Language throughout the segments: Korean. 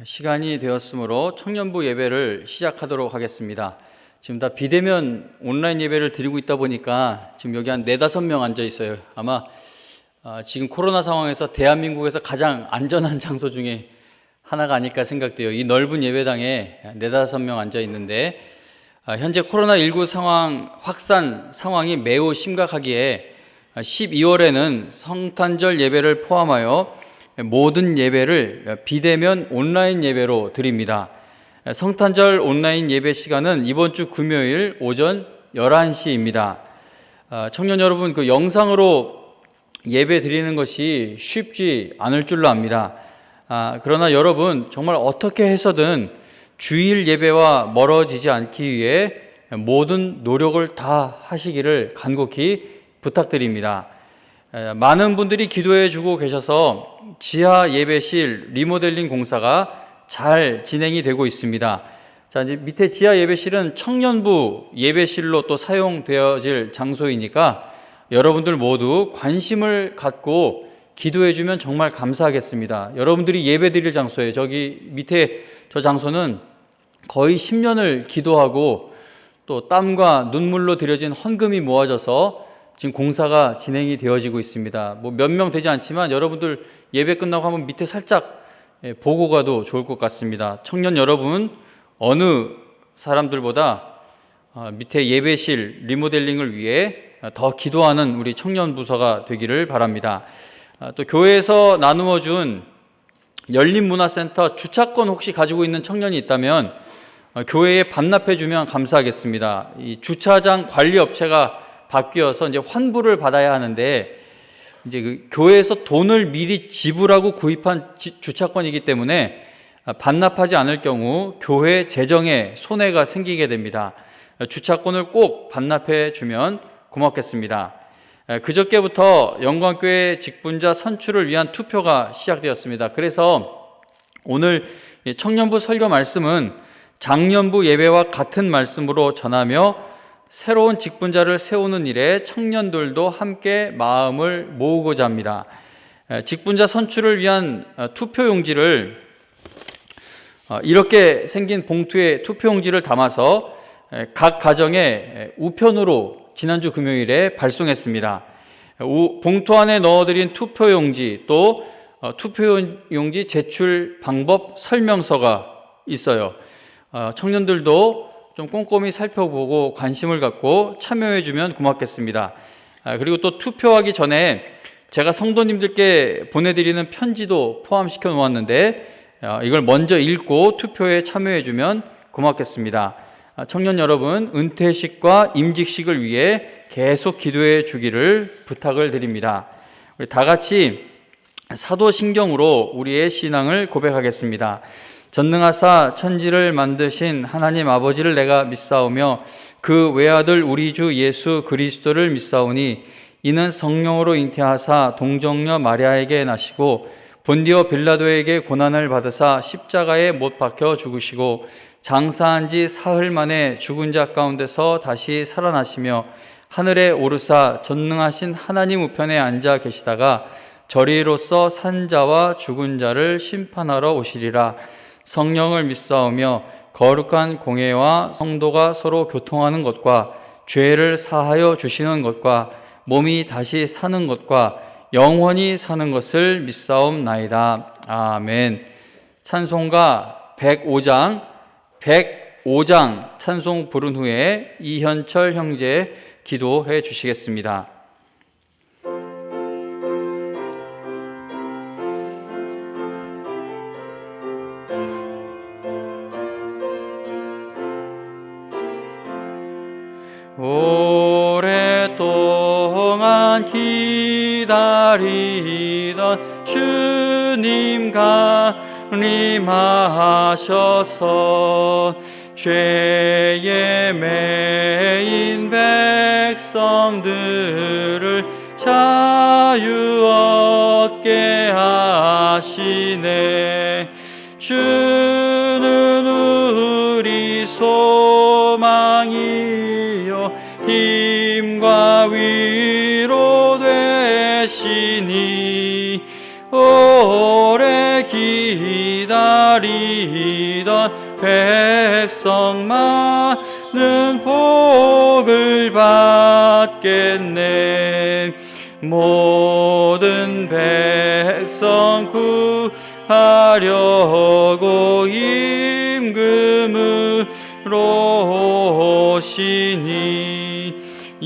시간이 되었으므로 청년부 예배를 시작하도록 하겠습니다. 지금 다 비대면 온라인 예배를 드리고 있다 보니까 지금 여기 한 4-5명 앉아 있어요. 아마 지금 코로나 상황에서 대한민국에서 가장 안전한 장소 중에 하나가 아닐까 생각돼요. 이 넓은 예배당에 4-5명 앉아 있는데 현재 코로나19 확산 상황이 매우 심각하기에 12월에는 성탄절 예배를 포함하여 모든 예배를 비대면 온라인 예배로 드립니다. 성탄절 온라인 예배 시간은 이번 주 금요일 오전 11시입니다. 청년 여러분, 그 영상으로 예배 드리는 것이 쉽지 않을 줄로 압니다. 그러나 여러분, 정말 어떻게 해서든 주일 예배와 멀어지지 않기 위해 모든 노력을 다 하시기를 간곡히 부탁드립니다. 많은 분들이 기도해 주고 계셔서 지하 예배실 리모델링 공사가 잘 진행이 되고 있습니다. 자, 이제 밑에 지하 예배실은 청년부 예배실로 또 사용되어질 장소이니까 여러분들 모두 관심을 갖고 기도해 주면 정말 감사하겠습니다. 여러분들이 예배 드릴 장소에 저기 밑에 저 장소는 거의 10년을 기도하고 또 땀과 눈물로 들여진 헌금이 모아져서 지금 공사가 진행이 되어지고 있습니다. 몇 명 되지 않지만 여러분들 예배 끝나고 한번 밑에 살짝 보고 가도 좋을 것 같습니다. 청년 여러분, 어느 사람들보다 밑에 예배실 리모델링을 위해 더 기도하는 우리 청년 부서가 되기를 바랍니다. 또 교회에서 나누어 준 열린문화센터 주차권 혹시 가지고 있는 청년이 있다면 교회에 반납해 주면 감사하겠습니다. 이 주차장 관리 업체가 바뀌어서 이제 환불을 받아야 하는데 이제 그 교회에서 돈을 미리 지불하고 구입한 주차권이기 때문에 반납하지 않을 경우 교회 재정에 손해가 생기게 됩니다. 주차권을 꼭 반납해 주면 고맙겠습니다. 그저께부터 영광교회 직분자 선출을 위한 투표가 시작되었습니다. 그래서 오늘 청년부 설교 말씀은 장년부 예배와 같은 말씀으로 전하며 새로운 직분자를 세우는 일에 청년들도 함께 마음을 모으고자 합니다. 직분자 선출을 위한 투표용지를 이렇게 생긴 봉투에 투표용지를 담아서 각 가정에 우편으로 지난주 금요일에 발송했습니다. 봉투 안에 넣어드린 투표용지 또 투표용지 제출 방법 설명서가 있어요. 청년들도 좀 꼼꼼히 살펴보고 관심을 갖고 참여해주면 고맙겠습니다. 그리고 또 투표하기 전에 제가 성도님들께 보내드리는 편지도 포함시켜 놓았는데 이걸 먼저 읽고 투표에 참여해주면 고맙겠습니다. 청년 여러분, 은퇴식과 임직식을 위해 계속 기도해 주기를 부탁을 드립니다. 우리 다 같이 사도신경으로 우리의 신앙을 고백하겠습니다. 전능하사 천지를 만드신 하나님 아버지를 내가 믿사오며 그 외아들 우리 주 예수 그리스도를 믿사오니 이는 성령으로 잉태하사 동정녀 마리아에게 나시고 본디오 빌라도에게 고난을 받으사 십자가에 못 박혀 죽으시고 장사한 지 사흘 만에 죽은 자 가운데서 다시 살아나시며 하늘에 오르사 전능하신 하나님 우편에 앉아 계시다가 저리로서 산 자와 죽은 자를 심판하러 오시리라. 성령을 믿사오며 거룩한 공회와 성도가 서로 교통하는 것과 죄를 사하여 주시는 것과 몸이 다시 사는 것과 영원히 사는 것을 믿사옵나이다. 아멘. 찬송가 105장 찬송 부른 후에 이현철 형제 기도해 주시겠습니다. 오랫동안 기다리던 주님 강림하셔서 죄에 매인 백성들을 자유 얻게 하시네. 주는 우리 소망이요 힘과 위로 되시니 오래 기다리던 기다리던 백성 많은 복을 받겠네. 모든 백성 구하려고 임금으로 오시니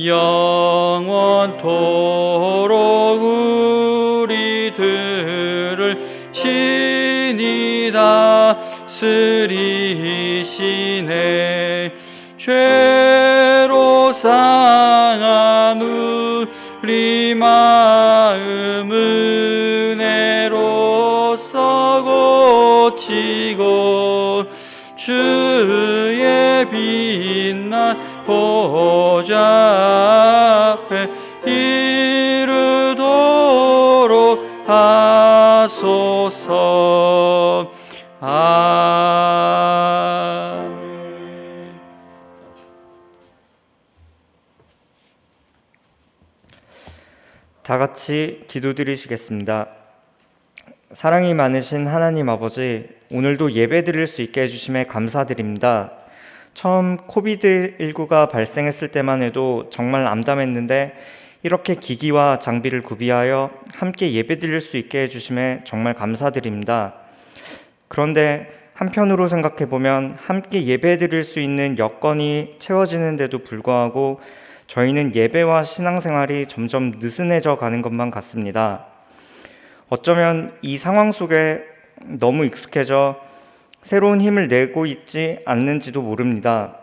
영원토록 우리들을 친히 다스리시네. 죄로 상한 우리 마음 은혜로써 고치고 주의 빛난 보좌 앞에 이르도록 하소서. 아멘. 다 같이 기도드리시겠습니다. 사랑이 많으신 하나님 아버지, 오늘도 예배드릴 수 있게 해주심에 감사드립니다. 처음 코비드19가 발생했을 때만 해도 정말 암담했는데 이렇게 기기와 장비를 구비하여 함께 예배드릴 수 있게 해주심에 정말 감사드립니다. 그런데 한편으로 생각해보면 함께 예배드릴 수 있는 여건이 채워지는데도 불구하고 저희는 예배와 신앙생활이 점점 느슨해져 가는 것만 같습니다. 어쩌면 이 상황 속에 너무 익숙해져 새로운 힘을 내고 있지 않는지도 모릅니다.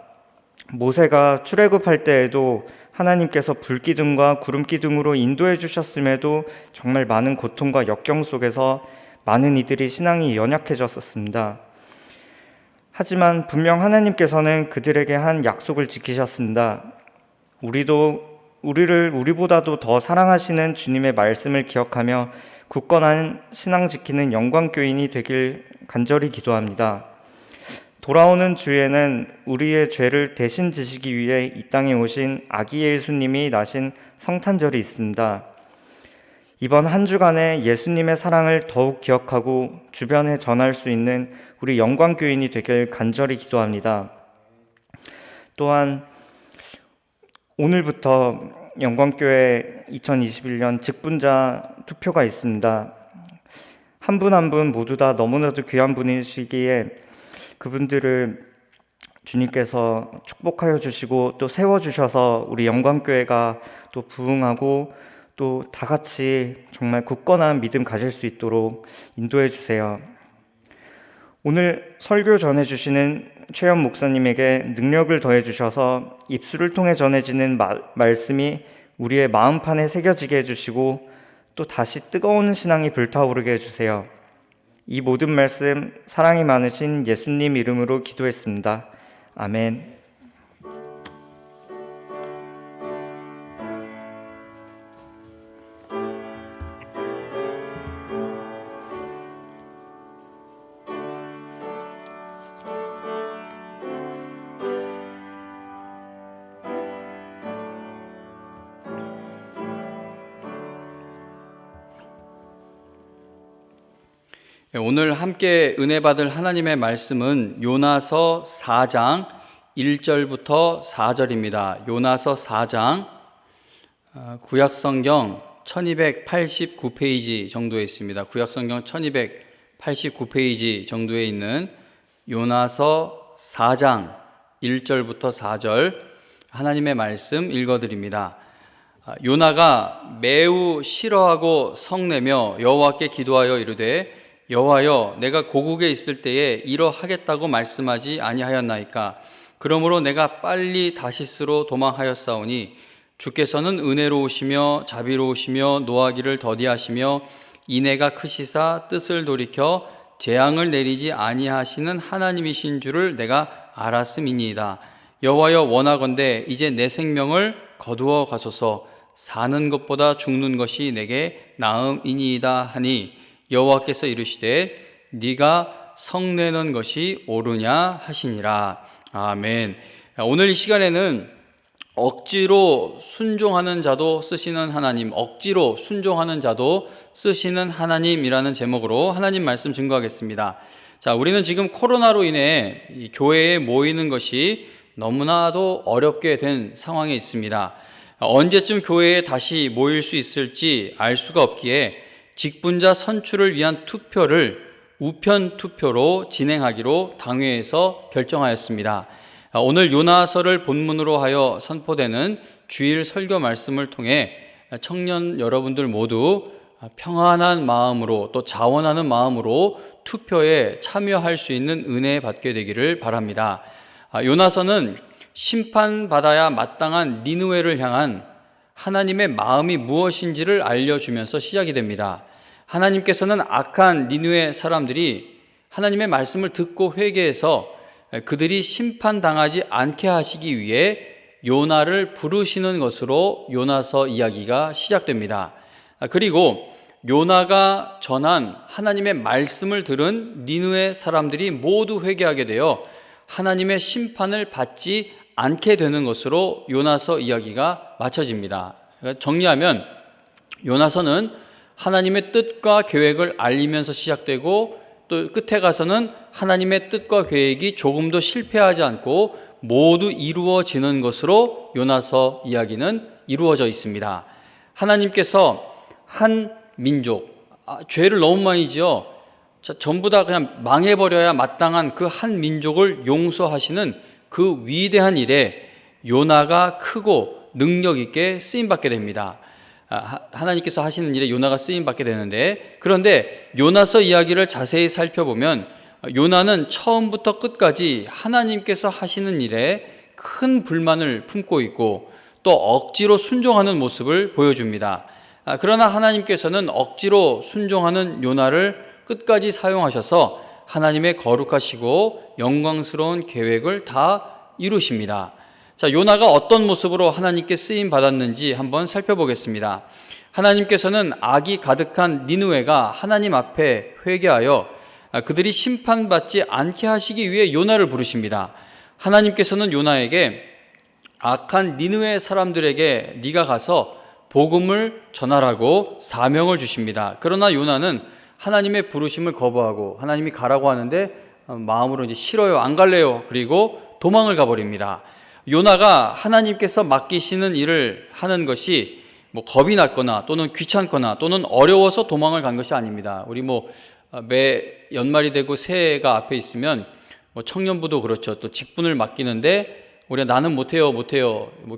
모세가 출애굽할 때에도 하나님께서 불기둥과 구름기둥으로 인도해 주셨음에도 정말 많은 고통과 역경 속에서 많은 이들이 신앙이 연약해졌었습니다. 하지만 분명 하나님께서는 그들에게 한 약속을 지키셨습니다. 우리보다도 더 사랑하시는 주님의 말씀을 기억하며 굳건한 신앙 지키는 영광교인이 되길 간절히 기도합니다. 돌아오는 주에는 우리의 죄를 대신 지시기 위해 이 땅에 오신 아기 예수님이 나신 성탄절이 있습니다. 이번 한 주간에 예수님의 사랑을 더욱 기억하고 주변에 전할 수 있는 우리 영광교인이 되길 간절히 기도합니다. 또한 오늘부터 영광교회 2021년 직분자 투표가 있습니다. 한 분 한 분 모두 다 너무나도 귀한 분이시기에 그분들을 주님께서 축복하여 주시고 또 세워주셔서 우리 영광교회가 또 부흥하고 또 다 같이 정말 굳건한 믿음 가질 수 있도록 인도해 주세요. 오늘 설교 전해주시는 최연 목사님에게 능력을 더해 주셔서 입술을 통해 전해지는 말씀이 우리의 마음판에 새겨지게 해주시고 또 다시 뜨거운 신앙이 불타오르게 해주세요. 이 모든 말씀 사랑이 많으신 예수님 이름으로 기도했습니다. 아멘. 오늘 함께 은혜 받을 하나님의 말씀은 요나서 4장 1절부터 4절입니다. 요나서 4장 구약성경 1289페이지 정도에 있습니다. 구약성경 1289페이지 정도에 있는 요나서 4장 1절부터 4절 하나님의 말씀 읽어드립니다. 요나가 매우 싫어하고 성내며 여호와께 기도하여 이르되 여호와여, 내가 고국에 있을 때에 이러하겠다고 말씀하지 아니하였나이까? 그러므로 내가 빨리 다시스로 도망하였사오니 주께서는 은혜로우시며 자비로우시며 노하기를 더디하시며 인애가 크시사 뜻을 돌이켜 재앙을 내리지 아니하시는 하나님이신 줄을 내가 알았음이니이다. 여호와여, 원하건대 이제 내 생명을 거두어 가소서. 사는 것보다 죽는 것이 내게 나음이니이다 하니 여호와께서 이르시되 네가 성내는 것이 옳으냐 하시니라. 아멘. 오늘 이 시간에는 억지로 순종하는 자도 쓰시는 하나님, 억지로 순종하는 자도 쓰시는 하나님이라는 제목으로 하나님 말씀 증거하겠습니다. 자, 우리는 지금 코로나로 인해 이 교회에 모이는 것이 너무나도 어렵게 된 상황에 있습니다. 언제쯤 교회에 다시 모일 수 있을지 알 수가 없기에 직분자 선출을 위한 투표를 우편 투표로 진행하기로 당회에서 결정하였습니다. 오늘 요나서를 본문으로 하여 선포되는 주일 설교 말씀을 통해 청년 여러분들 모두 평안한 마음으로 또 자원하는 마음으로 투표에 참여할 수 있는 은혜 받게 되기를 바랍니다. 요나서는 심판받아야 마땅한 니느웨를 향한 하나님의 마음이 무엇인지를 알려주면서 시작이 됩니다. 하나님께서는 악한 니느웨 사람들이 하나님의 말씀을 듣고 회개해서 그들이 심판당하지 않게 하시기 위해 요나를 부르시는 것으로 요나서 이야기가 시작됩니다. 그리고 요나가 전한 하나님의 말씀을 들은 니느웨 사람들이 모두 회개하게 되어 하나님의 심판을 받지 않게 되는 것으로 요나서 이야기가 마쳐집니다. 정리하면 요나서는 하나님의 뜻과 계획을 알리면서 시작되고 또 끝에 가서는 하나님의 뜻과 계획이 조금도 실패하지 않고 모두 이루어지는 것으로 요나서 이야기는 이루어져 있습니다. 하나님께서 한 민족, 죄를 너무 많이 지어 전부 다 그냥 망해버려야 마땅한 그 한 민족을 용서하시는 그 위대한 일에 요나가 크고 능력 있게 쓰임받게 됩니다. 하나님께서 하시는 일에 요나가 쓰임받게 되는데, 그런데 요나서 이야기를 자세히 살펴보면 요나는 처음부터 끝까지 하나님께서 하시는 일에 큰 불만을 품고 있고 또 억지로 순종하는 모습을 보여줍니다. 그러나 하나님께서는 억지로 순종하는 요나를 끝까지 사용하셔서 하나님의 거룩하시고 영광스러운 계획을 다 이루십니다. 자, 요나가 어떤 모습으로 하나님께 쓰임 받았는지 한번 살펴보겠습니다. 하나님께서는 악이 가득한 니느웨가 하나님 앞에 회개하여 그들이 심판받지 않게 하시기 위해 요나를 부르십니다. 하나님께서는 요나에게 악한 니느웨 사람들에게 네가 가서 복음을 전하라고 사명을 주십니다. 그러나 요나는 하나님의 부르심을 거부하고 하나님이 가라고 하는데 마음으로 이제 싫어요, 안 갈래요. 그리고 도망을 가버립니다. 요나가 하나님께서 맡기시는 일을 하는 것이 겁이 났거나 또는 귀찮거나 또는 어려워서 도망을 간 것이 아닙니다. 우리 매 연말이 되고 새해가 앞에 있으면 청년부도 그렇죠. 또 직분을 맡기는데 우리가 나는 못해요.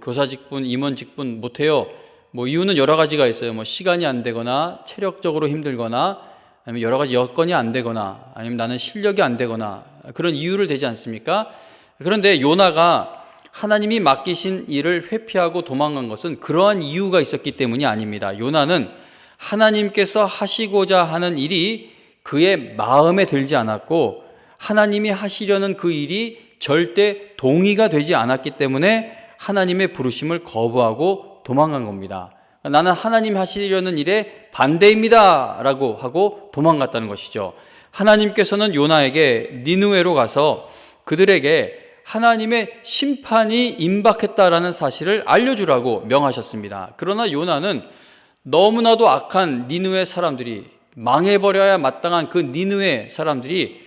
교사 직분, 임원 직분 못해요. 이유는 여러 가지가 있어요. 시간이 안 되거나 체력적으로 힘들거나 아니면 여러 가지 여건이 안 되거나 아니면 나는 실력이 안 되거나 그런 이유를 대지 않습니까? 그런데 요나가 하나님이 맡기신 일을 회피하고 도망간 것은 그러한 이유가 있었기 때문이 아닙니다. 요나는 하나님께서 하시고자 하는 일이 그의 마음에 들지 않았고 하나님이 하시려는 그 일이 절대 동의가 되지 않았기 때문에 하나님의 부르심을 거부하고 도망간 겁니다. 나는 하나님 하시려는 일에 반대입니다 라고 하고 도망갔다는 것이죠. 하나님께서는 요나에게 니느웨로 가서 그들에게 하나님의 심판이 임박했다라는 사실을 알려주라고 명하셨습니다. 그러나 요나는 너무나도 악한 니느웨 사람들이, 망해버려야 마땅한 그 니느웨 사람들이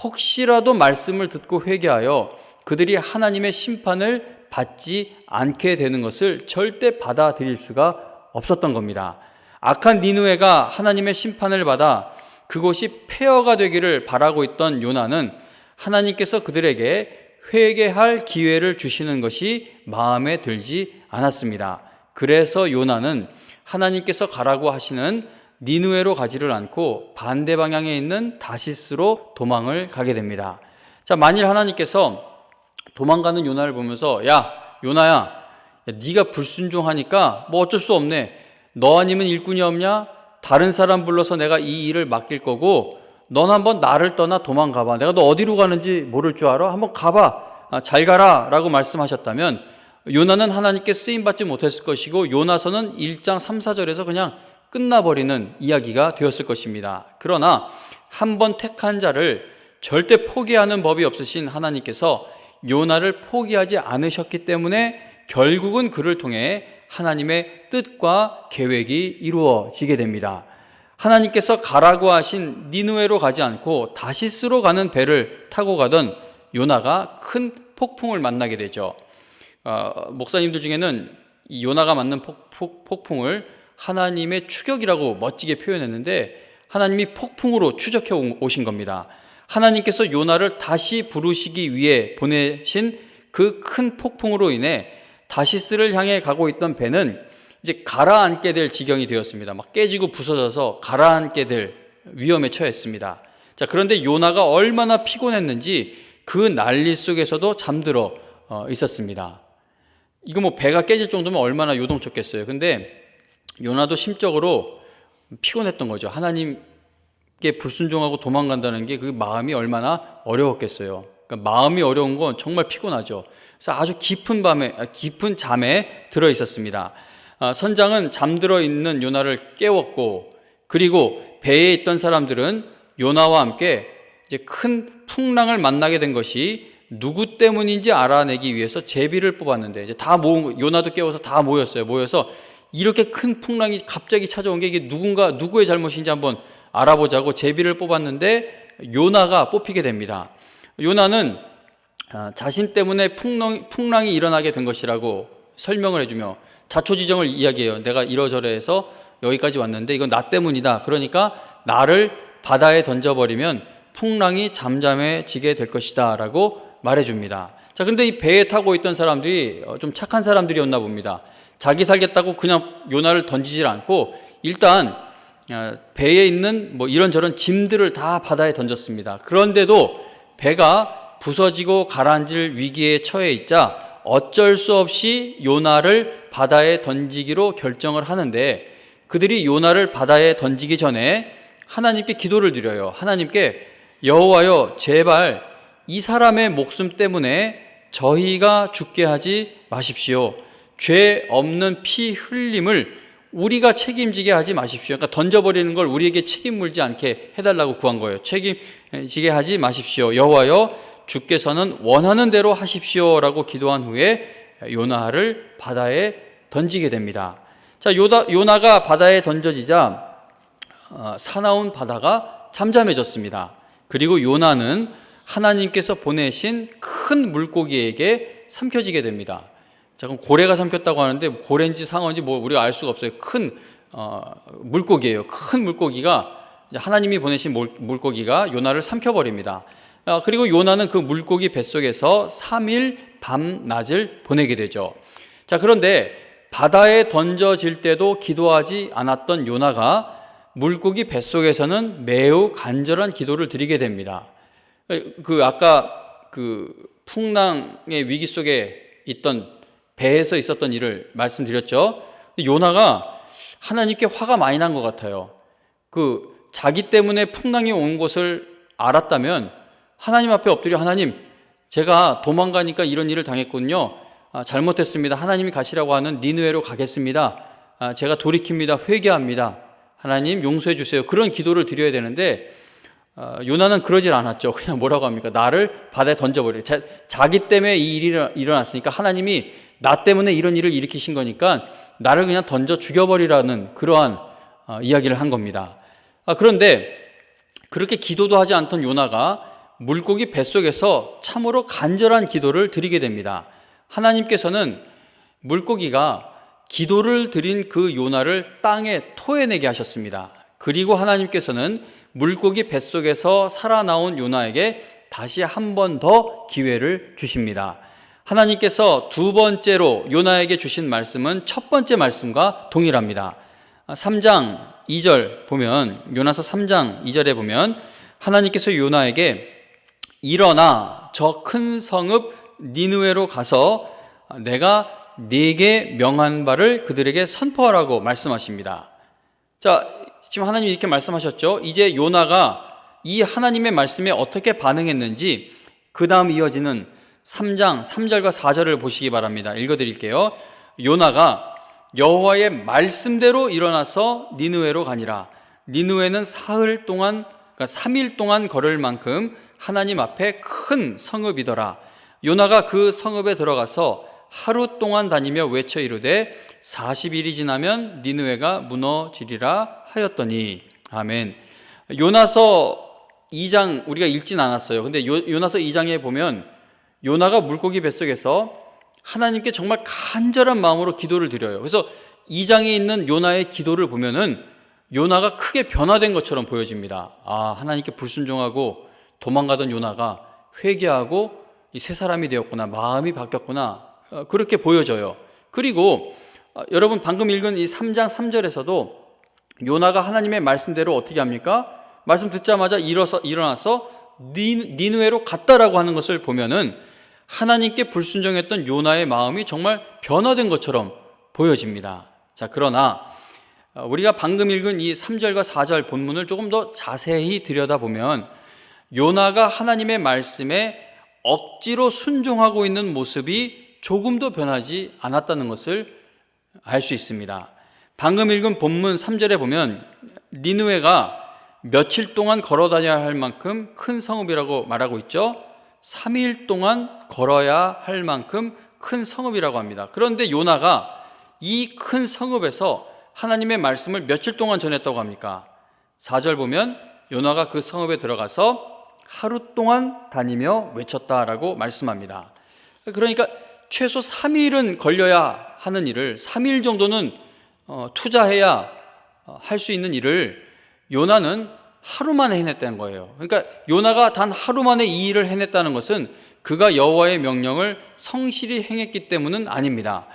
혹시라도 말씀을 듣고 회개하여 그들이 하나님의 심판을 받지 않게 되는 것을 절대 받아들일 수가 없었던 겁니다. 악한 니느웨가 하나님의 심판을 받아 그곳이 폐허가 되기를 바라고 있던 요나는 하나님께서 그들에게 회개할 기회를 주시는 것이 마음에 들지 않았습니다. 그래서 요나는 하나님께서 가라고 하시는 니느웨로 가지를 않고 반대 방향에 있는 다시스로 도망을 가게 됩니다. 자, 만일 하나님께서 도망가는 요나를 보면서 야, 요나야, 네가 불순종하니까 어쩔 수 없네. 너 아니면 일꾼이 없냐? 다른 사람 불러서 내가 이 일을 맡길 거고 넌 한번 나를 떠나 도망가봐. 내가 너 어디로 가는지 모를 줄 알아? 한번 가봐. 잘 가라 라고 말씀하셨다면 요나는 하나님께 쓰임받지 못했을 것이고 요나서는 1장 3, 4절에서 그냥 끝나버리는 이야기가 되었을 것입니다. 그러나 한 번 택한 자를 절대 포기하는 법이 없으신 하나님께서 요나를 포기하지 않으셨기 때문에 결국은 그를 통해 하나님의 뜻과 계획이 이루어지게 됩니다. 하나님께서 가라고 하신 니느웨로 가지 않고 다시스로 가는 배를 타고 가던 요나가 큰 폭풍을 만나게 되죠. 목사님들 중에는 이 요나가 만난 폭풍을 하나님의 추격이라고 멋지게 표현했는데, 하나님이 폭풍으로 추적해 오신 겁니다. 하나님께서 요나를 다시 부르시기 위해 보내신 그 큰 폭풍으로 인해 다시스를 향해 가고 있던 배는 이제 가라앉게 될 지경이 되었습니다. 막 깨지고 부서져서 가라앉게 될 위험에 처했습니다. 자, 그런데 요나가 얼마나 피곤했는지 그 난리 속에서도 잠들어 있었습니다. 이거 뭐 배가 깨질 정도면 얼마나 요동쳤겠어요. 근데 요나도 심적으로 피곤했던 거죠. 하나님께 불순종하고 도망간다는 게 그 마음이 얼마나 어려웠겠어요. 그러니까 마음이 어려운 건 정말 피곤하죠. 그래서 아주 깊은 잠에 들어 있었습니다. 선장은 잠들어 있는 요나를 깨웠고, 그리고 배에 있던 사람들은 요나와 함께 이제 큰 풍랑을 만나게 된 것이 누구 때문인지 알아내기 위해서 제비를 뽑았는데, 이제 요나도 깨워서 다 모였어요. 모여서 이렇게 큰 풍랑이 갑자기 찾아온 게 이게 누구의 잘못인지 한번 알아보자고 제비를 뽑았는데 요나가 뽑히게 됩니다. 요나는 자신 때문에 풍랑이 일어나게 된 것이라고 설명을 해주며 자초지정을 이야기해요. 내가 이러저러해서 여기까지 왔는데 이건 나 때문이다. 그러니까 나를 바다에 던져버리면 풍랑이 잠잠해지게 될 것이다 라고 말해줍니다. 자, 근데 이 배에 타고 있던 사람들이 좀 착한 사람들이었나 봅니다. 자기 살겠다고 그냥 요나를 던지질 않고 일단 배에 있는 뭐 이런저런 짐들을 다 바다에 던졌습니다. 그런데도 배가 부서지고 가라앉을 위기에 처해 있자 어쩔 수 없이 요나를 바다에 던지기로 결정을 하는데, 그들이 요나를 바다에 던지기 전에 하나님께 기도를 드려요. 하나님께 여호와여, 제발 이 사람의 목숨 때문에 저희가 죽게 하지 마십시오. 죄 없는 피 흘림을 우리가 책임지게 하지 마십시오. 그러니까 던져버리는 걸 우리에게 책임 물지 않게 해달라고 구한 거예요. 책임지게 하지 마십시오. 여호와여, 주께서는 원하는 대로 하십시오라고 기도한 후에 요나를 바다에 던지게 됩니다. 자, 요나가 바다에 던져지자 사나운 바다가 잠잠해졌습니다. 그리고 요나는 하나님께서 보내신 큰 물고기에게 삼켜지게 됩니다. 자, 그럼 고래가 삼켰다고 하는데 고래인지 상어인지 뭐 우리가 알 수가 없어요. 큰 물고기예요. 큰 물고기가, 하나님이 보내신 물고기가 요나를 삼켜버립니다. 그리고 요나는 그 물고기 뱃속에서 3일 밤낮을 보내게 되죠. 자, 그런데 바다에 던져질 때도 기도하지 않았던 요나가 물고기 뱃속에서는 매우 간절한 기도를 드리게 됩니다. 아까 풍랑의 위기 속에 있던 배에서 있었던 일을 말씀드렸죠. 요나가 하나님께 화가 많이 난 것 같아요. 자기 때문에 풍랑이 온 것을 알았다면 하나님 앞에 엎드려, 하나님, 제가 도망가니까 이런 일을 당했군요. 잘못했습니다. 하나님이 가시라고 하는 니느웨로 가겠습니다. 제가 돌이킵니다. 회개합니다. 하나님 용서해 주세요. 그런 기도를 드려야 되는데 요나는 그러질 않았죠. 그냥 뭐라고 합니까? 나를 바다에 던져버려요. 자기 때문에 이 일이 일어났으니까 하나님이 나 때문에 이런 일을 일으키신 거니까 나를 그냥 던져 죽여버리라는 그러한 이야기를 한 겁니다. 그런데 그렇게 기도도 하지 않던 요나가 물고기 뱃속에서 참으로 간절한 기도를 드리게 됩니다. 하나님께서는 물고기가 기도를 드린 그 요나를 땅에 토해내게 하셨습니다. 그리고 하나님께서는 물고기 뱃속에서 살아나온 요나에게 다시 한 번 더 기회를 주십니다. 하나님께서 두 번째로 요나에게 주신 말씀은 첫 번째 말씀과 동일합니다. 3장 2절 보면, 요나서 3장 2절에 보면 하나님께서 요나에게 일어나 저 큰 성읍 니느웨로 가서 내가 네게 명한 바를 그들에게 선포하라고 말씀하십니다. 자, 지금 하나님이 이렇게 말씀하셨죠. 이제 요나가 이 하나님의 말씀에 어떻게 반응했는지 그 다음 이어지는 3장 3절과 4절을 보시기 바랍니다. 읽어드릴게요. 요나가 여호와의 말씀대로 일어나서 니느웨로 가니라. 니느웨는 사흘 동안, 그러니까 3일 동안 걸을 만큼 하나님 앞에 큰 성읍이더라. 요나가 그 성읍에 들어가서 하루 동안 다니며 외쳐 이르되 40일이 지나면 니느웨가 무너지리라 하였더니. 아멘. 요나서 2장 우리가 읽진 않았어요. 근데 요나서 2장에 보면 요나가 물고기 뱃속에서 하나님께 정말 간절한 마음으로 기도를 드려요. 그래서 2장에 있는 요나의 기도를 보면은 요나가 크게 변화된 것처럼 보여집니다. 아, 하나님께 불순종하고 도망가던 요나가 회개하고 이 새 사람이 되었구나, 마음이 바뀌었구나, 그렇게 보여져요. 그리고 여러분 방금 읽은 이 3장 3절에서도 요나가 하나님의 말씀대로 어떻게 합니까? 말씀 듣자마자 일어나서 니느웨로 갔다라고 하는 것을 보면은 하나님께 불순종했던 요나의 마음이 정말 변화된 것처럼 보여집니다. 자, 그러나 우리가 방금 읽은 이 3절과 4절 본문을 조금 더 자세히 들여다보면 요나가 하나님의 말씀에 억지로 순종하고 있는 모습이 조금도 변하지 않았다는 것을 알 수 있습니다. 방금 읽은 본문 3절에 보면 니느웨가 며칠 동안 걸어 다녀야 할 만큼 큰 성읍이라고 말하고 있죠. 3일 동안 걸어야 할 만큼 큰 성읍이라고 합니다. 그런데 요나가 이 큰 성읍에서 하나님의 말씀을 며칠 동안 전했다고 합니까? 4절 보면 요나가 그 성읍에 들어가서 하루 동안 다니며 외쳤다라고 말씀합니다. 그러니까 최소 3일은 걸려야 하는 일을 3일 정도는 투자해야 할 수 있는 일을 요나는 하루 만에 해냈다는 거예요. 그러니까 요나가 단 하루 만에 이 일을 해냈다는 것은 그가 여호와의 명령을 성실히 행했기 때문은 아닙니다.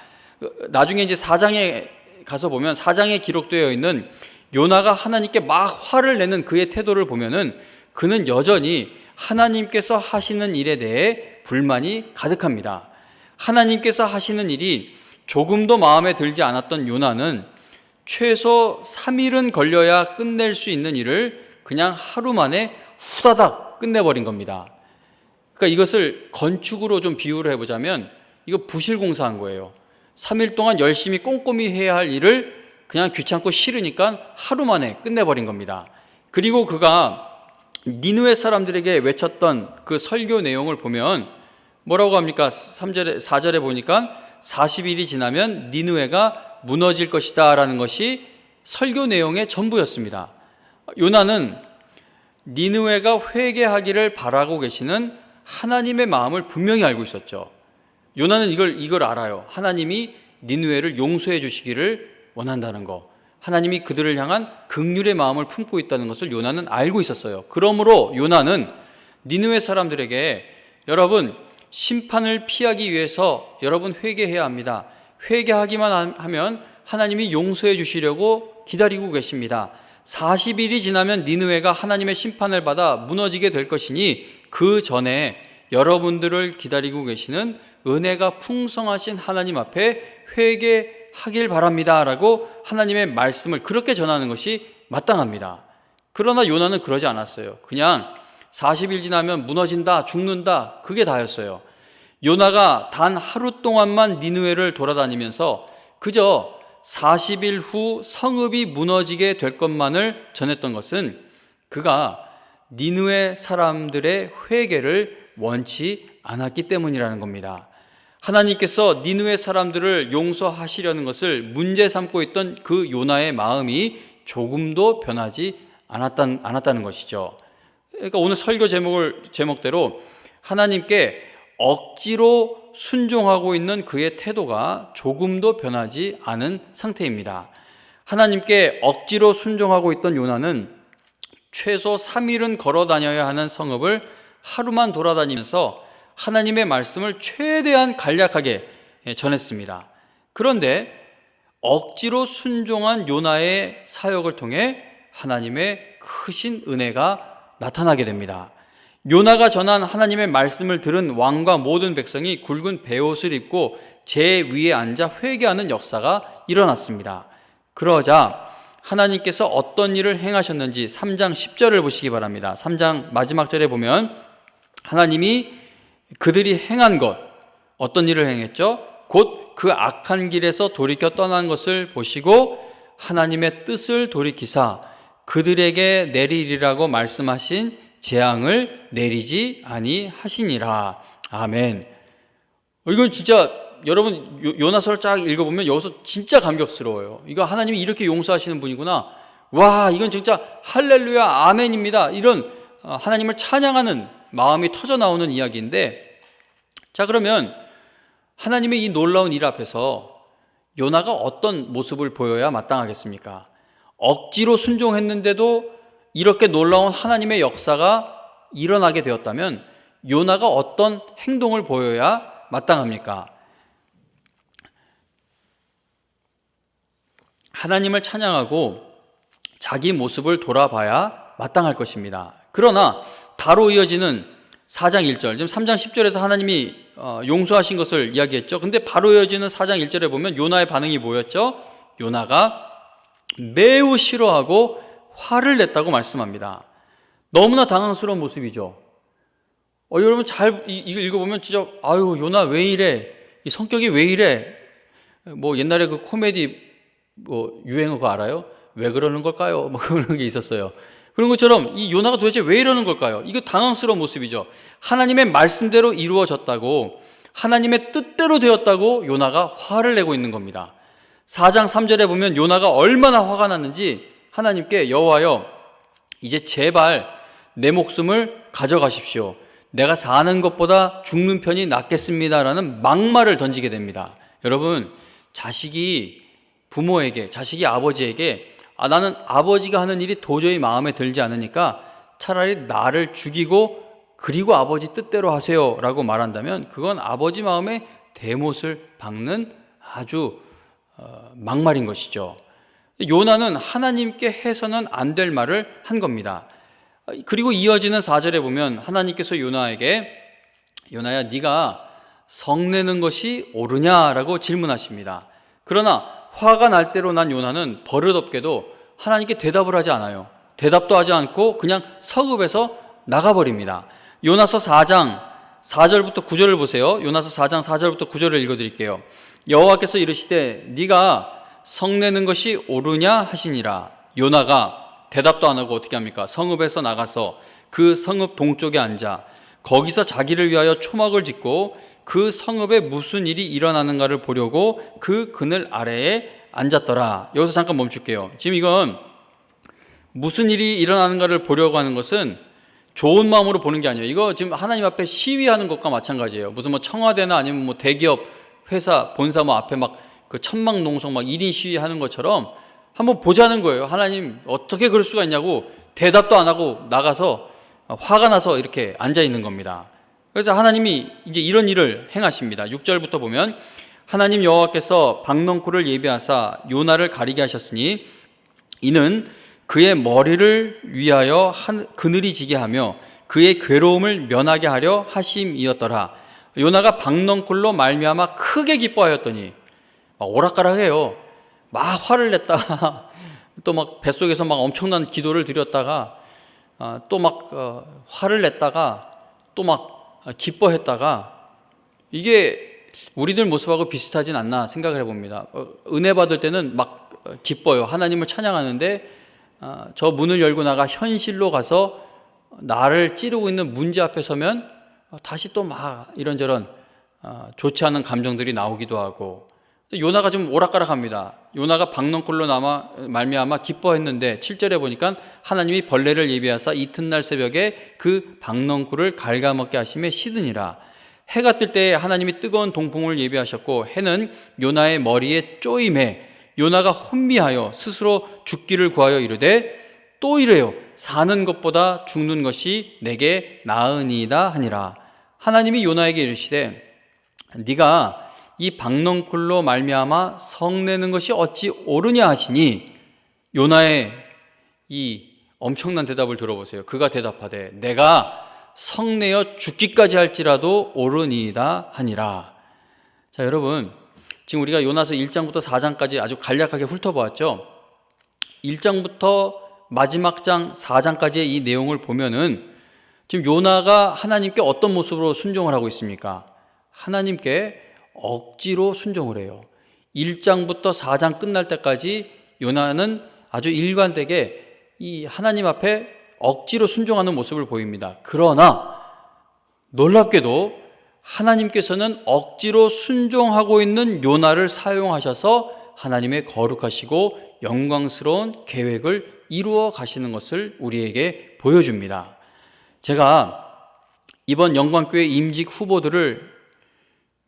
나중에 이제 4장에 가서 보면 4장에 기록되어 있는 요나가 하나님께 막 화를 내는 그의 태도를 보면은 그는 여전히 하나님께서 하시는 일에 대해 불만이 가득합니다. 하나님께서 하시는 일이 조금도 마음에 들지 않았던 요나는 최소 3일은 걸려야 끝낼 수 있는 일을 그냥 하루 만에 후다닥 끝내버린 겁니다. 그러니까 이것을 건축으로 좀 비유를 해보자면 이거 부실공사한 거예요. 3일 동안 열심히 꼼꼼히 해야 할 일을 그냥 귀찮고 싫으니까 하루 만에 끝내버린 겁니다. 그리고 그가 니느웨 사람들에게 외쳤던 그 설교 내용을 보면 뭐라고 합니까? 3절에 4절에 보니까 40일이 지나면 니느웨가 무너질 것이다 라는 것이 설교 내용의 전부였습니다. 요나는 니느웨가 회개하기를 바라고 계시는 하나님의 마음을 분명히 알고 있었죠. 요나는 이걸 알아요. 하나님이 니느웨를 용서해 주시기를 원한다는 거, 하나님이 그들을 향한 긍휼의 마음을 품고 있다는 것을 요나는 알고 있었어요. 그러므로 요나는 니느웨 사람들에게 여러분 심판을 피하기 위해서 여러분 회개해야 합니다. 회개하기만 하면 하나님이 용서해 주시려고 기다리고 계십니다. 40일이 지나면 니느웨가 하나님의 심판을 받아 무너지게 될 것이니 그 전에 여러분들을 기다리고 계시는 은혜가 풍성하신 하나님 앞에 회개하길 바랍니다 라고 하나님의 말씀을 그렇게 전하는 것이 마땅합니다. 그러나 요나는 그러지 않았어요. 그냥 40일 지나면 무너진다, 죽는다, 그게 다였어요. 요나가 단 하루 동안만 니느웨를 돌아다니면서 그저 40일 후 성읍이 무너지게 될 것만을 전했던 것은 그가 니느웨 사람들의 회개를 원치 않았기 때문이라는 겁니다. 하나님께서 니느웨 사람들을 용서하시려는 것을 문제 삼고 있던 그 요나의 마음이 조금도 변하지 않았다는 것이죠. 그러니까 오늘 설교 제목대로 하나님께 억지로 순종하고 있는 그의 태도가 조금도 변하지 않은 상태입니다. 하나님께 억지로 순종하고 있던 요나는 최소 3일은 걸어 다녀야 하는 성읍을 하루만 돌아다니면서 하나님의 말씀을 최대한 간략하게 전했습니다. 그런데 억지로 순종한 요나의 사역을 통해 하나님의 크신 은혜가 나타나게 됩니다. 요나가 전한 하나님의 말씀을 들은 왕과 모든 백성이 굵은 베옷을 입고 제 위에 앉아 회개하는 역사가 일어났습니다. 그러자 하나님께서 어떤 일을 행하셨는지 3장 10절을 보시기 바랍니다. 3장 마지막 절에 보면 하나님이 그들이 행한 것, 어떤 일을 행했죠? 곧 그 악한 길에서 돌이켜 떠난 것을 보시고 하나님의 뜻을 돌이키사 그들에게 내리리라고 말씀하신 재앙을 내리지 아니하시니라. 아멘. 이건 진짜 여러분 요나서를 쫙 읽어보면 여기서 진짜 감격스러워요. 이거 하나님이 이렇게 용서하시는 분이구나. 와, 이건 진짜 할렐루야 아멘입니다. 이런 하나님을 찬양하는 마음이 터져 나오는 이야기인데, 자, 그러면 하나님의 이 놀라운 일 앞에서 요나가 어떤 모습을 보여야 마땅하겠습니까? 억지로 순종했는데도 이렇게 놀라운 하나님의 역사가 일어나게 되었다면 요나가 어떤 행동을 보여야 마땅합니까? 하나님을 찬양하고 자기 모습을 돌아봐야 마땅할 것입니다. 그러나 바로 이어지는 4장 1절, 지금 3장 10절에서 하나님이 용서하신 것을 이야기했죠. 근데 바로 이어지는 4장 1절에 보면 요나의 반응이 뭐였죠? 요나가 매우 싫어하고 화를 냈다고 말씀합니다. 너무나 당황스러운 모습이죠. 여러분 잘 이거 읽어보면 진짜 아유, 요나 왜 이래? 이 성격이 왜 이래? 뭐 옛날에 그 코미디 유행어 그거 알아요? 왜 그러는 걸까요? 뭐 그런 게 있었어요. 그런 것처럼 이 요나가 도대체 왜 이러는 걸까요? 이거 당황스러운 모습이죠. 하나님의 말씀대로 이루어졌다고, 하나님의 뜻대로 되었다고 요나가 화를 내고 있는 겁니다. 4장 3절에 보면 요나가 얼마나 화가 났는지 하나님께 여호와여, 이제 제발 내 목숨을 가져가십시오. 내가 사는 것보다 죽는 편이 낫겠습니다라는 막말을 던지게 됩니다. 여러분, 자식이 부모에게, 자식이 아버지에게 나는 아버지가 하는 일이 도저히 마음에 들지 않으니까 차라리 나를 죽이고 그리고 아버지 뜻대로 하세요 라고 말한다면 그건 아버지 마음에 대못을 박는 아주 막말인 것이죠. 요나는 하나님께 해서는 안 될 말을 한 겁니다. 그리고 이어지는 4절에 보면 하나님께서 요나에게 요나야, 네가 성내는 것이 옳으냐라고 질문하십니다. 그러나 화가 날 대로 난 요나는 버릇없게도 하나님께 대답을 하지 않아요. 대답도 하지 않고 그냥 서급해서 나가버립니다. 요나서 4장 4절부터 9절을 보세요. 요나서 4장 4절부터 9절을 읽어드릴게요. 여호와께서 이르시되 네가 성내는 것이 옳으냐 하시니라. 요나가 대답도 안 하고 어떻게 합니까? 성읍에서 나가서 그 성읍 동쪽에 앉아 거기서 자기를 위하여 초막을 짓고 그 성읍에 무슨 일이 일어나는가를 보려고 그 그늘 아래에 앉았더라. 여기서 잠깐 멈출게요. 지금 이건 무슨 일이 일어나는가를 보려고 하는 것은 좋은 마음으로 보는 게 아니에요. 이거 지금 하나님 앞에 시위하는 것과 마찬가지예요. 무슨 뭐 청와대나 아니면 뭐 대기업 회사 본사 뭐 앞에 막 그 천막 농성 막 1인 시위하는 것처럼 한번 보자는 거예요. 하나님 어떻게 그럴 수가 있냐고 대답도 안 하고 나가서 화가 나서 이렇게 앉아 있는 겁니다. 그래서 하나님이 이제 이런 일을 행하십니다. 6절부터 보면 하나님 여호와께서 박넝쿨을 예비하사 요나를 가리게 하셨으니 이는 그의 머리를 위하여 그늘이 지게 하며 그의 괴로움을 면하게 하려 하심이었더라. 요나가 박넝쿨로 말미암아 크게 기뻐하였더니 막 오락가락해요. 막 화를 냈다가 또 막 뱃속에서 막 엄청난 기도를 드렸다가 또 막 화를 냈다가 또 막 기뻐했다가 이게 우리들 모습하고 비슷하진 않나 생각을 해봅니다. 은혜 받을 때는 막 기뻐요. 하나님을 찬양하는데 저 문을 열고 나가 현실로 가서 나를 찌르고 있는 문제 앞에 서면 다시 또 막 이런저런 좋지 않은 감정들이 나오기도 하고, 요나가 좀 오락가락합니다. 요나가 박넝쿨로 말미암아 기뻐했는데 7절에 보니까 하나님이 벌레를 예비하사 이튿날 새벽에 그 박넝쿨을 갉아먹게 하심에 시드니라. 해가 뜰 때 하나님이 뜨거운 동풍을 예비하셨고 해는 요나의 머리에 쪼임해 요나가 혼미하여 스스로 죽기를 구하여 이르되 또 이래요. 사는 것보다 죽는 것이 내게 나으니이다 하니라. 하나님이 요나에게 이르시되 네가 이 박넝쿨로 말미암아 성내는 것이 어찌 옳으냐 하시니, 요나의 이 엄청난 대답을 들어보세요. 그가 대답하되 내가 성내어 죽기까지 할지라도 옳으니이다 하니라. 자, 여러분, 지금 우리가 요나서 1장부터 4장까지 아주 간략하게 훑어보았죠. 1장부터 마지막 장 4장까지의 이 내용을 보면은 지금 요나가 하나님께 어떤 모습으로 순종을 하고 있습니까? 하나님께 억지로 순종을 해요. 1장부터 4장 끝날 때까지 요나는 아주 일관되게 이 하나님 앞에 억지로 순종하는 모습을 보입니다. 그러나 놀랍게도 하나님께서는 억지로 순종하고 있는 요나를 사용하셔서 하나님의 거룩하시고 영광스러운 계획을 이루어 가시는 것을 우리에게 보여줍니다. 제가 이번 영광교회 임직 후보들을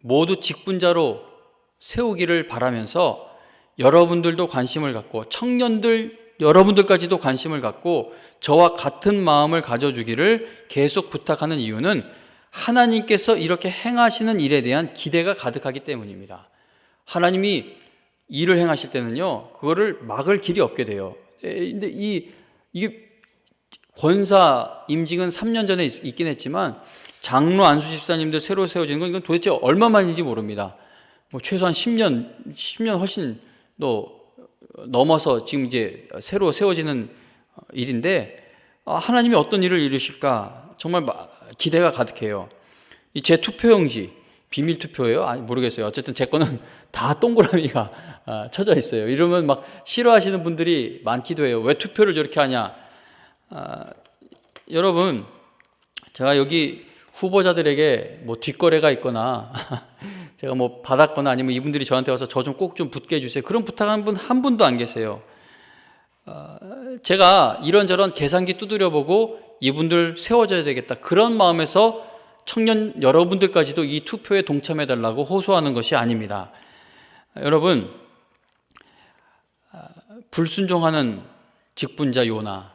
모두 직분자로 세우기를 바라면서 여러분들도 관심을 갖고 청년들 여러분들까지도 관심을 갖고 저와 같은 마음을 가져주기를 계속 부탁하는 이유는 하나님께서 이렇게 행하시는 일에 대한 기대가 가득하기 때문입니다. 하나님이 일을 행하실 때는요, 그거를 막을 길이 없게 돼요. 근데 이게 권사 임직은 3년 전에 있긴 했지만 장로 안수 집사님들 새로 세워지는 건 이건 도대체 얼마만인지 모릅니다. 뭐 최소한 10년 훨씬 넘어서 지금 이제 새로 세워지는 일인데 하나님이 어떤 일을 이루실까 정말 기대가 가득해요. 제 투표용지 비밀 투표예요? 모르겠어요. 어쨌든 제 거는 다 동그라미가 쳐져 있어요. 이러면 막 싫어하시는 분들이 많기도 해요. 왜 투표를 저렇게 하냐? 여러분, 제가 여기 후보자들에게 뭐 뒷거래가 있거나 제가 뭐 받았거나 아니면 이분들이 저한테 와서 저 좀 꼭 좀 붙게 해주세요, 그런 부탁한 분 한 분도 안 계세요. 제가 이런저런 계산기 두드려 보고 이분들 세워줘야 되겠다, 그런 마음에서 청년 여러분들까지도 이 투표에 동참해 달라고 호소하는 것이 아닙니다. 여러분, 불순종하는 직분자 요나,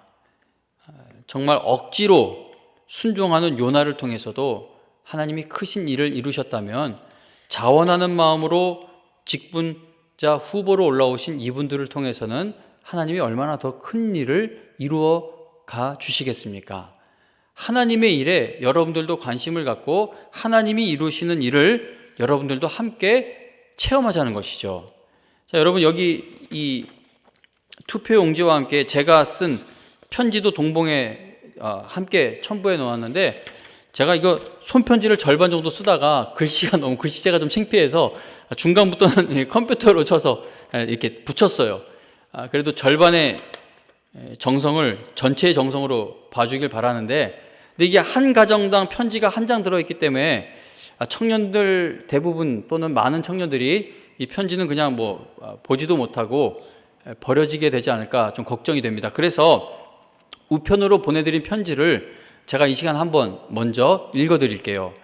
정말 억지로 순종하는 요나를 통해서도 하나님이 크신 일을 이루셨다면 자원하는 마음으로 직분자 후보로 올라오신 이분들을 통해서는 하나님이 얼마나 더 큰 일을 이루어 가 주시겠습니까? 하나님의 일에 여러분들도 관심을 갖고 하나님이 이루시는 일을 여러분들도 함께 체험하자는 것이죠. 자, 여러분, 여기 이 투표용지와 함께 제가 쓴 편지도 동봉에 함께 첨부해 놓았는데, 제가 이거 손편지를 절반 정도 쓰다가 글씨가 너무 글씨체가 좀 창피해서 중간부터는 컴퓨터로 쳐서 이렇게 붙였어요. 그래도 절반의 정성을 전체의 정성으로 봐주길 바라는데, 근데 이게 한 가정당 편지가 한 장 들어있기 때문에 청년들 대부분 또는 많은 청년들이 이 편지는 그냥 뭐 보지도 못하고 버려지게 되지 않을까 좀 걱정이 됩니다. 그래서 우편으로 보내드린 편지를 제가 이 시간 한번 먼저 읽어드릴게요.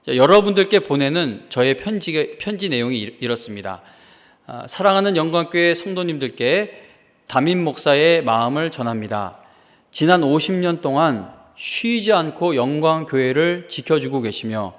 여러분들께 보내는 저의 편지 내용이 이렇습니다. 사랑하는 영광교회 성도님들께 담임 목사의 마음을 전합니다. 지난 50년 동안 쉬지 않고 영광교회를 지켜주고 계시며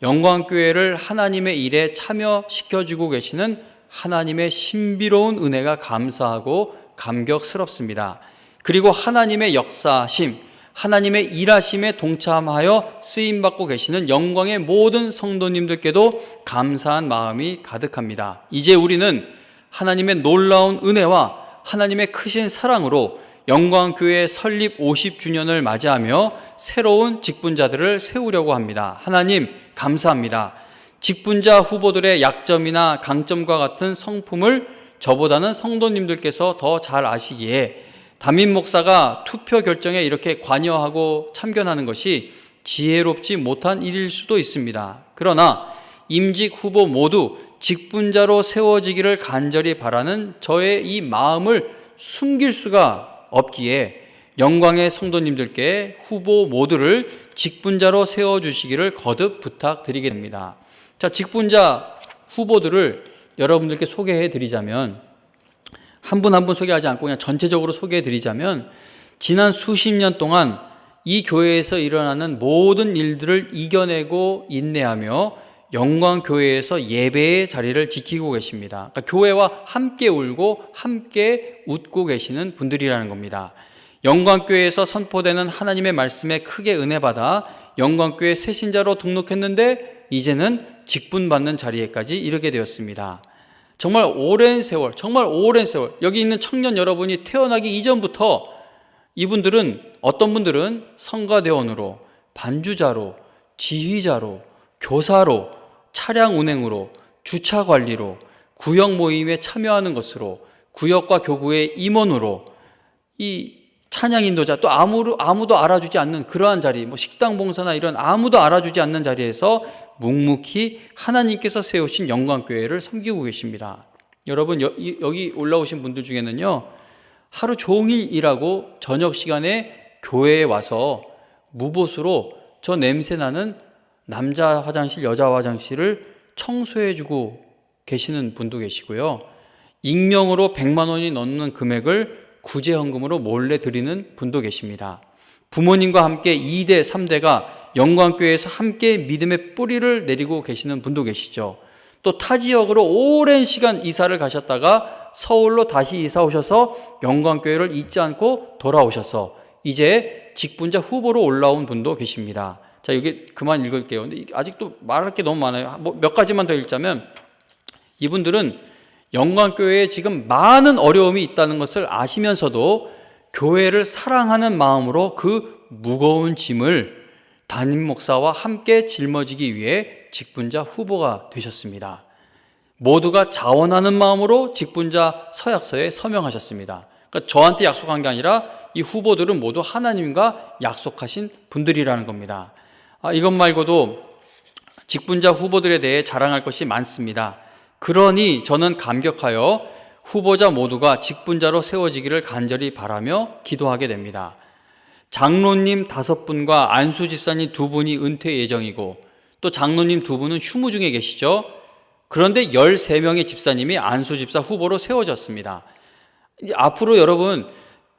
영광교회를 하나님의 일에 참여시켜주고 계시는 하나님의 신비로운 은혜가 감사하고 감격스럽습니다. 그리고 하나님의 역사하심, 하나님의 일하심에 동참하여 쓰임받고 계시는 영광의 모든 성도님들께도 감사한 마음이 가득합니다. 이제 우리는 하나님의 놀라운 은혜와 하나님의 크신 사랑으로 영광교회 설립 50주년을 맞이하며 새로운 직분자들을 세우려고 합니다. 하나님 감사합니다. 직분자 후보들의 약점이나 강점과 같은 성품을 저보다는 성도님들께서 더 잘 아시기에 담임 목사가 투표 결정에 이렇게 관여하고 참견하는 것이 지혜롭지 못한 일일 수도 있습니다. 그러나 임직 후보 모두 직분자로 세워지기를 간절히 바라는 저의 이 마음을 숨길 수가 없기에 영광의 성도님들께 후보 모두를 직분자로 세워주시기를 거듭 부탁드리게 됩니다. 자, 직분자 후보들을 여러분들께 소개해 드리자면, 한 분 한 분 소개하지 않고 그냥 전체적으로 소개해 드리자면, 지난 수십 년 동안 이 교회에서 일어나는 모든 일들을 이겨내고 인내하며 영광교회에서 예배의 자리를 지키고 계십니다. 그러니까 교회와 함께 울고 함께 웃고 계시는 분들이라는 겁니다. 영광교회에서 선포되는 하나님의 말씀에 크게 은혜받아 영광교회 새신자로 등록했는데 이제는 직분받는 자리에까지 이르게 되었습니다. 정말 오랜 세월, 여기 있는 청년 여러분이 태어나기 이전부터 이분들은, 어떤 분들은 성가대원으로, 반주자로, 지휘자로, 교사로, 차량 운행으로, 주차 관리로, 구역 모임에 참여하는 것으로, 구역과 교구의 임원으로, 이 찬양 인도자, 또 아무도 알아주지 않는 그러한 자리, 뭐 식당 봉사나 이런 아무도 알아주지 않는 자리에서 묵묵히 하나님께서 세우신 영광교회를 섬기고 계십니다. 여러분, 여기 올라오신 분들 중에는요, 하루 종일 일하고 저녁 시간에 교회에 와서 무보수로 저 냄새나는 남자 화장실, 여자 화장실을 청소해주고 계시는 분도 계시고요. 익명으로 100만 원이 넘는 금액을 구제헌금으로 몰래 드리는 분도 계십니다. 부모님과 함께 2대, 3대가 영광교회에서 함께 믿음의 뿌리를 내리고 계시는 분도 계시죠. 또 타 지역으로 오랜 시간 이사를 가셨다가 서울로 다시 이사 오셔서 영광교회를 잊지 않고 돌아오셔서 이제 직분자 후보로 올라온 분도 계십니다. 자, 여기 그만 읽을게요. 근데 아직도 말할 게 너무 많아요. 몇 가지만 더 읽자면, 이분들은 영광교회에 지금 많은 어려움이 있다는 것을 아시면서도 교회를 사랑하는 마음으로 그 무거운 짐을 담임 목사와 함께 짊어지기 위해 직분자 후보가 되셨습니다. 모두가 자원하는 마음으로 직분자 서약서에 서명하셨습니다. 그러니까 저한테 약속한 게 아니라 이 후보들은 모두 하나님과 약속하신 분들이라는 겁니다. 이것 말고도 직분자 후보들에 대해 자랑할 것이 많습니다. 그러니 저는 감격하여 후보자 모두가 직분자로 세워지기를 간절히 바라며 기도하게 됩니다. 장로님 5분과 안수 집사님 2분이 은퇴 예정이고, 또 장로님 2분은 휴무 중에 계시죠. 그런데 13명의 집사님이 안수 집사 후보로 세워졌습니다. 이제 앞으로 여러분,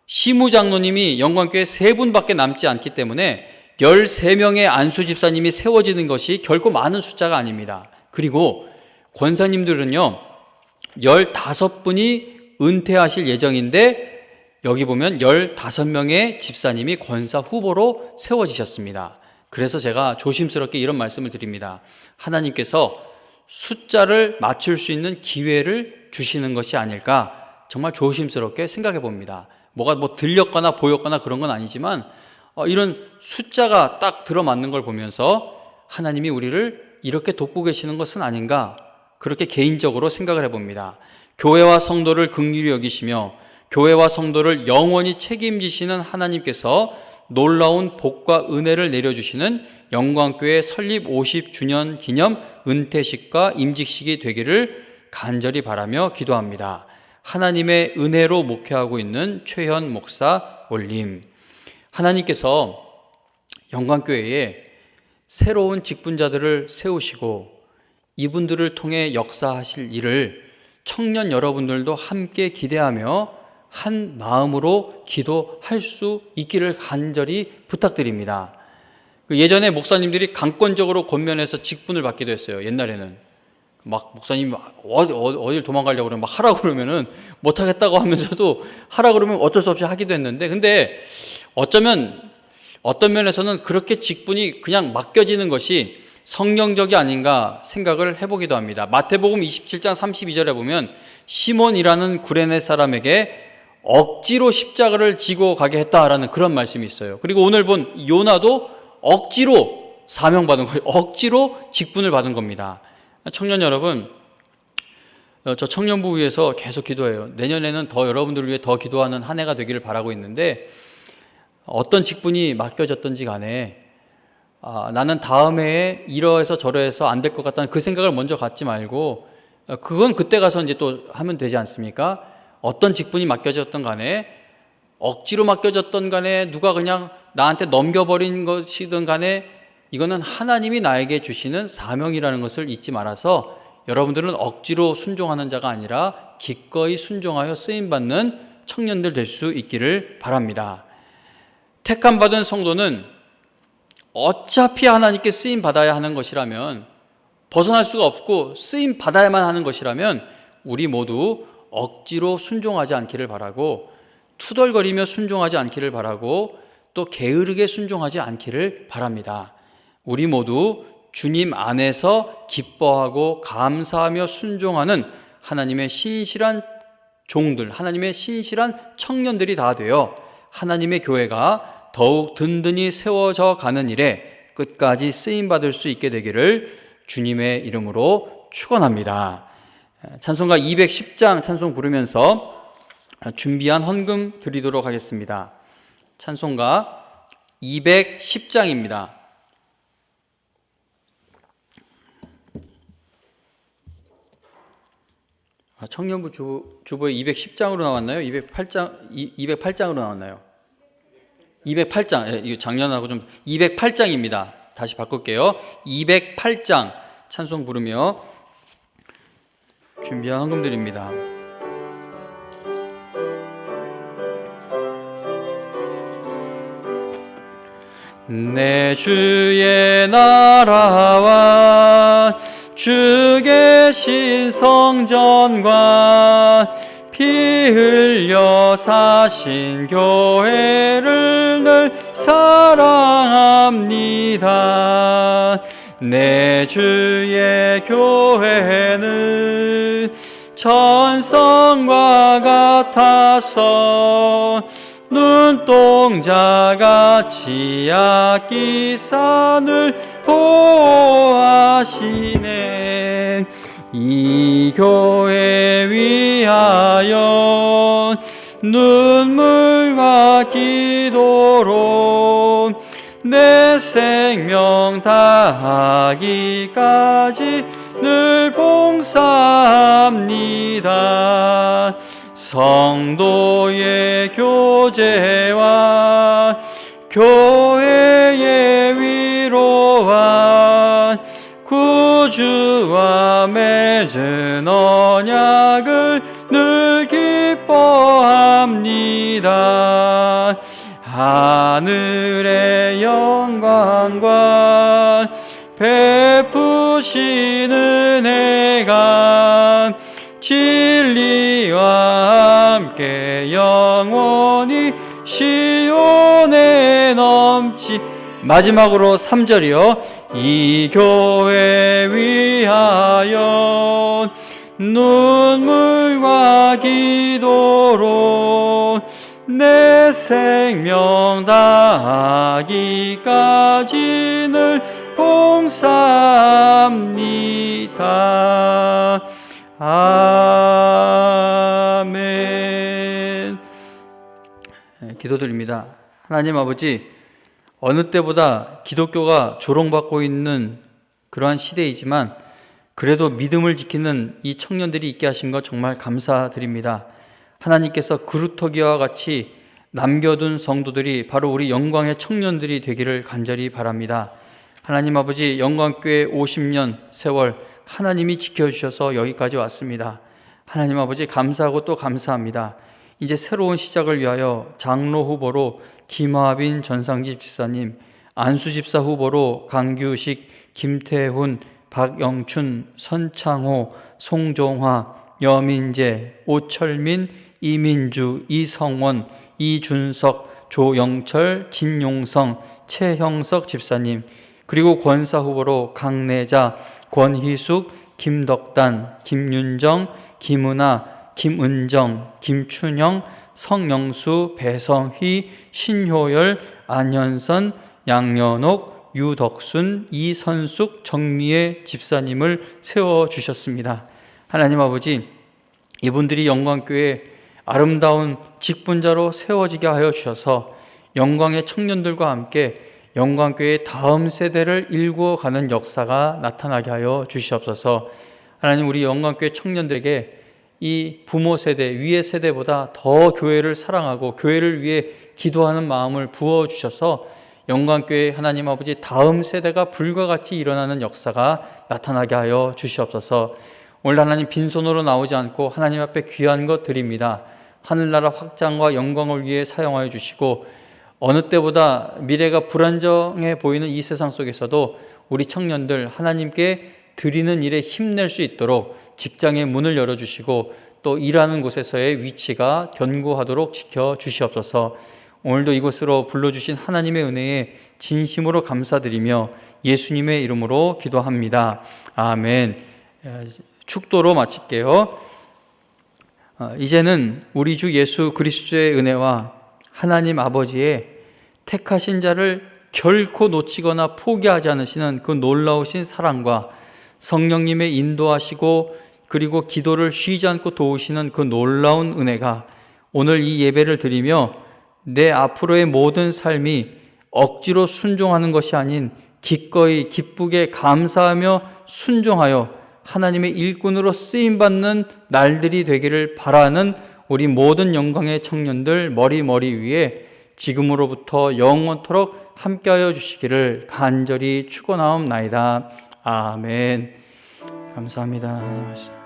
시무 장로님이 영광교회 3분밖에 남지 않기 때문에 13명의 안수 집사님이 세워지는 것이 결코 많은 숫자가 아닙니다. 그리고 권사님들은요, 15분이 은퇴하실 예정인데 여기 보면 15명의 집사님이 권사 후보로 세워지셨습니다. 그래서 제가 조심스럽게 이런 말씀을 드립니다. 하나님께서 숫자를 맞출 수 있는 기회를 주시는 것이 아닐까, 정말 조심스럽게 생각해 봅니다. 뭐가 들렸거나 보였거나 그런 건 아니지만 이런 숫자가 딱 들어맞는 걸 보면서 하나님이 우리를 이렇게 돕고 계시는 것은 아닌가, 그렇게 개인적으로 생각을 해봅니다. 교회와 성도를 긍휼히 여기시며 교회와 성도를 영원히 책임지시는 하나님께서 놀라운 복과 은혜를 내려주시는 영광교회 설립 50주년 기념 은퇴식과 임직식이 되기를 간절히 바라며 기도합니다. 하나님의 은혜로 목회하고 있는 최현 목사 올림. 하나님께서 영광교회에 새로운 직분자들을 세우시고 이분들을 통해 역사하실 일을 청년 여러분들도 함께 기대하며 한 마음으로 기도할 수 있기를 간절히 부탁드립니다. 예전에 목사님들이 강권적으로 권면해서 직분을 받기도 했어요. 옛날에는 막 목사님이 어딜 도망가려고 그러면 막 하라고 그러면은 못하겠다고 하면서도 하라고 그러면 어쩔 수 없이 하기도 했는데, 근데 어쩌면 어떤 면에서는 그렇게 직분이 그냥 맡겨지는 것이 성경적이 아닌가 생각을 해보기도 합니다. 마태복음 27장 32절에 보면 시몬이라는 구레네 사람에게 억지로 십자가를 지고 가게 했다라는 그런 말씀이 있어요. 그리고 오늘 본 요나도 억지로 사명받은 거예요. 억지로 직분을 받은 겁니다. 청년 여러분, 저 청년부 위해서 계속 기도해요. 내년에는 더 여러분들을 위해 더 기도하는 한 해가 되기를 바라고 있는데, 어떤 직분이 맡겨졌든지 간에 나는 다음 해에 이러해서 저러해서 안 될 것 같다는 그 생각을 먼저 갖지 말고, 그건 그때 가서 이제 또 하면 되지 않습니까? 어떤 직분이 맡겨졌던 간에, 억지로 맡겨졌던 간에, 누가 그냥 나한테 넘겨버린 것이든 간에, 이거는 하나님이 나에게 주시는 사명이라는 것을 잊지 말아서 여러분들은 억지로 순종하는 자가 아니라 기꺼이 순종하여 쓰임받는 청년들 될 수 있기를 바랍니다. 택함받은 성도는 어차피 하나님께 쓰임받아야 하는 것이라면, 벗어날 수가 없고 쓰임받아야만 하는 것이라면 우리 모두 억지로 순종하지 않기를 바라고, 투덜거리며 순종하지 않기를 바라고, 또 게으르게 순종하지 않기를 바랍니다. 우리 모두 주님 안에서 기뻐하고 감사하며 순종하는 하나님의 신실한 종들, 하나님의 신실한 청년들이 다 되어 하나님의 교회가 더욱 든든히 세워져 가는 일에 끝까지 쓰임받을 수 있게 되기를 주님의 이름으로 축원합니다. 찬송가 210장 찬송 부르면서 준비한 헌금 드리도록 하겠습니다. 찬송가 210장입니다. 청년부 주보에 210장으로 나왔나요? 208장으로 나왔나요? 208장. 예, 이거 작년하고 좀 208장입니다. 다시 바꿀게요. 208장 찬송 부르며 준비한 헌금드립니다. 내 주의 나라와 주 계신 성전과 피 흘려 사신 교회를 늘 사랑합니다. 내 주의 교회는 천성과 같아서 눈동자같이 아끼사 늘 보호하시네. 이 교회 위하여 눈물과 기도로 내 생명 다하기까지 늘 봉사합니다. 성도의 교제와 교회의 위로와 구주와 맺은 언약을 늘 기뻐합니다. 하늘의 영광과 베푸신 은혜가 진리와 함께 영원히 시온에 넘치. 마지막으로 3절이요. 이 교회 위하여 눈물과 기도로 내 생명 다하기까지 늘 봉사합니다. 아멘. 기도드립니다. 하나님 아버지, 어느 때보다 기독교가 조롱받고 있는 그러한 시대이지만 그래도 믿음을 지키는 이 청년들이 있게 하신 것 정말 감사드립니다. 하나님께서 그루터기와 같이 남겨둔 성도들이 바로 우리 영광의 청년들이 되기를 간절히 바랍니다. 하나님 아버지, 영광교회 50년 세월 하나님이 지켜주셔서 여기까지 왔습니다. 하나님 아버지, 감사하고 또 감사합니다. 이제 새로운 시작을 위하여 장로 후보로 김화빈 전상집 집사님, 안수 집사 후보로 강규식, 김태훈, 박영춘, 선창호, 송종화, 여민재, 오철민, 이민주, 이성원, 이준석, 조영철, 진용성, 최형석 집사님, 그리고 권사 후보로 강내자, 권희숙, 김덕단, 김윤정, 김은아, 김은정, 김춘영, 성영수, 배성희, 신효열, 안현선, 양연옥, 유덕순, 이선숙, 정미애 집사님을 세워주셨습니다. 하나님 아버지, 이분들이 영광교회 아름다운 직분자로 세워지게 하여 주셔서 영광의 청년들과 함께 영광교회의 다음 세대를 일구어가는 역사가 나타나게 하여 주시옵소서. 하나님, 우리 영광교회 청년들에게 이 부모 세대, 위의 세대보다 더 교회를 사랑하고 교회를 위해 기도하는 마음을 부어주셔서 영광교회 하나님 아버지 다음 세대가 불과 같이 일어나는 역사가 나타나게 하여 주시옵소서. 오늘 하나님 빈손으로 나오지 않고 하나님 앞에 귀한 것 드립니다. 하늘나라 확장과 영광을 위해 사용하여 주시고 어느 때보다 미래가 불안정해 보이는 이 세상 속에서도 우리 청년들 하나님께 드리는 일에 힘낼 수 있도록 직장의 문을 열어주시고 또 일하는 곳에서의 위치가 견고하도록 지켜주시옵소서. 오늘도 이곳으로 불러주신 하나님의 은혜에 진심으로 감사드리며 예수님의 이름으로 기도합니다. 아멘. 축도로 마칠게요. 이제는 우리 주 예수 그리스도의 은혜와 하나님 아버지의 택하신 자를 결코 놓치거나 포기하지 않으시는 그 놀라우신 사랑과 성령님의 인도하시고 그리고 기도를 쉬지 않고 도우시는 그 놀라운 은혜가 오늘 이 예배를 드리며 내 앞으로의 모든 삶이 억지로 순종하는 것이 아닌 기꺼이 기쁘게 감사하며 순종하여 하나님의 일꾼으로 쓰임받는 날들이 되기를 바라는 우리 모든 영광의 청년들 머리 위에 지금으로부터 영원토록 함께하여 주시기를 간절히 축원하옵나이다. 아멘. 감사합니다.